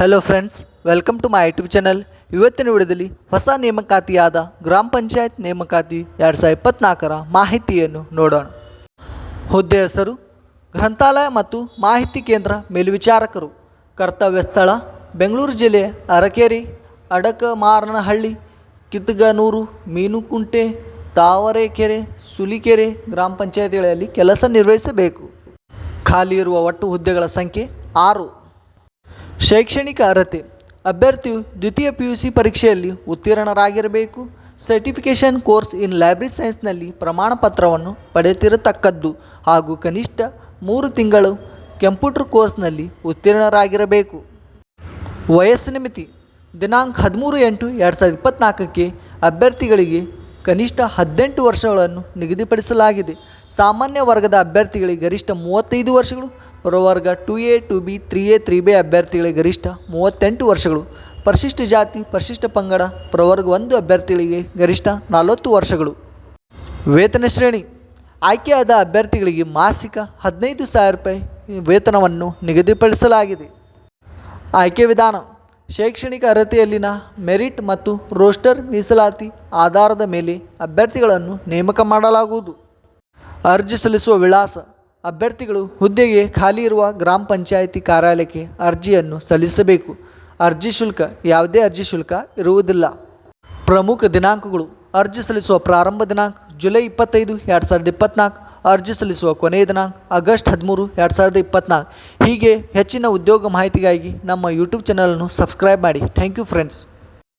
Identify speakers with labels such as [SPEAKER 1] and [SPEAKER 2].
[SPEAKER 1] Hello friends, welcome to my YouTube channel. ಇವತ್ತಿನ ವಿಡಿಯೋದಲ್ಲಿ ಹೊಸ ನೇಮಕಾತಿಯಾದ ಗ್ರಾಮ ಪಂಚಾಯತ್ ನೇಮಕಾತಿ 2024ರ ಮಾಹಿತಿಯನ್ನು ನೋಡೋಣ. ಹುದ್ದೆ ಹೆಸರು ಗ್ರಂಥಾಲಯ ಮತ್ತು ಮಾಹಿತಿ ಕೇಂದ್ರ ಮೇಲ್ವಿಚಾರಕರು. ಕರ್ತವ್ಯ ಸ್ಥಳ ಬೆಂಗಳೂರು ಜಿಲ್ಲೆಯ ಅರಕೇರಿ, ಅಡಕಮಾರನಹಳ್ಳಿ, ಕಿತ್ತಗನೂರು, ಮೀನುಕುಂಟೆ, ತಾವರೆಕೆರೆ, ಸುಲಿಕೆರೆ ಗ್ರಾಮ ಪಂಚಾಯತಿಗಳಲ್ಲಿ ಕೆಲಸ ನಿರ್ವಹಿಸಬೇಕು. ಖಾಲಿ ಇರುವ ಒಟ್ಟು ಹುದ್ದೆಗಳ ಸಂಖ್ಯೆ 6. ಶೈಕ್ಷಣಿಕ ಅರ್ಹತೆ ಅಭ್ಯರ್ಥಿಯು ದ್ವಿತೀಯ PUC ಪರೀಕ್ಷೆಯಲ್ಲಿ ಉತ್ತೀರ್ಣರಾಗಿರಬೇಕು. ಸರ್ಟಿಫಿಕೇಷನ್ ಕೋರ್ಸ್ ಇನ್ ಲೈಬ್ರರಿ ಸೈನ್ಸ್ನಲ್ಲಿ ಪ್ರಮಾಣ ಪತ್ರವನ್ನು ಪಡೆಯುತ್ತಿರತಕ್ಕದ್ದು ಹಾಗೂ ಕನಿಷ್ಠ 3 ತಿಂಗಳು ಕಂಪ್ಯೂಟರ್ ಕೋರ್ಸ್ನಲ್ಲಿ ಉತ್ತೀರ್ಣರಾಗಿರಬೇಕು. ವಯಸ್ಸಿನ ಮಿತಿ ದಿನಾಂಕ 13/8/2024ಕ್ಕೆ ಅಭ್ಯರ್ಥಿಗಳಿಗೆ ಕನಿಷ್ಠ 18 ವರ್ಷಗಳನ್ನು ನಿಗದಿಪಡಿಸಲಾಗಿದೆ. ಸಾಮಾನ್ಯ ವರ್ಗದ ಅಭ್ಯರ್ಥಿಗಳಿಗೆ ಗರಿಷ್ಠ 35 ವರ್ಷಗಳು, ಪ್ರವರ್ಗ 2A 2B 3A 3B ಅಭ್ಯರ್ಥಿಗಳಿಗೆ ಗರಿಷ್ಠ 38 ವರ್ಷಗಳು, ಪರಿಶಿಷ್ಟ ಜಾತಿ ಪರಿಶಿಷ್ಟ ಪಂಗಡ ಪ್ರವರ್ಗ 1 ಅಭ್ಯರ್ಥಿಗಳಿಗೆ ಗರಿಷ್ಠ 40 ವರ್ಷಗಳು. ವೇತನ ಶ್ರೇಣಿ ಆಯ್ಕೆಯಾದ ಅಭ್ಯರ್ಥಿಗಳಿಗೆ ಮಾಸಿಕ 15,000 ರೂಪಾಯಿ ವೇತನವನ್ನು ನಿಗದಿಪಡಿಸಲಾಗಿದೆ. ಆಯ್ಕೆ ವಿಧಾನ ಶೈಕ್ಷಣಿಕ ಅರ್ಹತೆಯಲ್ಲಿನ ಮೆರಿಟ್ ಮತ್ತು ರೋಸ್ಟರ್ ಮೀಸಲಾತಿ ಆಧಾರದ ಮೇಲೆ ಅಭ್ಯರ್ಥಿಗಳನ್ನು ನೇಮಕ ಮಾಡಲಾಗುವುದು. ಅರ್ಜಿ ಸಲ್ಲಿಸುವ ವಿಳಾಸ ಅಭ್ಯರ್ಥಿಗಳು ಹುದ್ದೆಗೆ ಖಾಲಿ ಇರುವ ಗ್ರಾಮ ಪಂಚಾಯಿತಿ ಕಾರ್ಯಾಲಯಕ್ಕೆ ಅರ್ಜಿಯನ್ನು ಸಲ್ಲಿಸಬೇಕು. ಅರ್ಜಿ ಶುಲ್ಕ ಯಾವುದೇ ಅರ್ಜಿ ಶುಲ್ಕ ಇರುವುದಿಲ್ಲ. ಪ್ರಮುಖ ದಿನಾಂಕಗಳು ಅರ್ಜಿ ಸಲ್ಲಿಸುವ ಪ್ರಾರಂಭ ದಿನಾಂಕ ಜುಲೈ 25, 2024. ಅರ್ಜಿ ಸಲ್ಲಿಸುವ ಕೊನೆಯ ದಿನಾಂಕ ಆಗಸ್ಟ್ 13, 2024. ಹೀಗೆ ಹೆಚ್ಚಿನ ಉದ್ಯೋಗ ಮಾಹಿತಿಗಾಗಿ ನಮ್ಮ ಯೂಟ್ಯೂಬ್ ಚಾನಲನ್ನು ಸಬ್ಸ್ಕ್ರೈಬ್ ಮಾಡಿ. Thank you friends.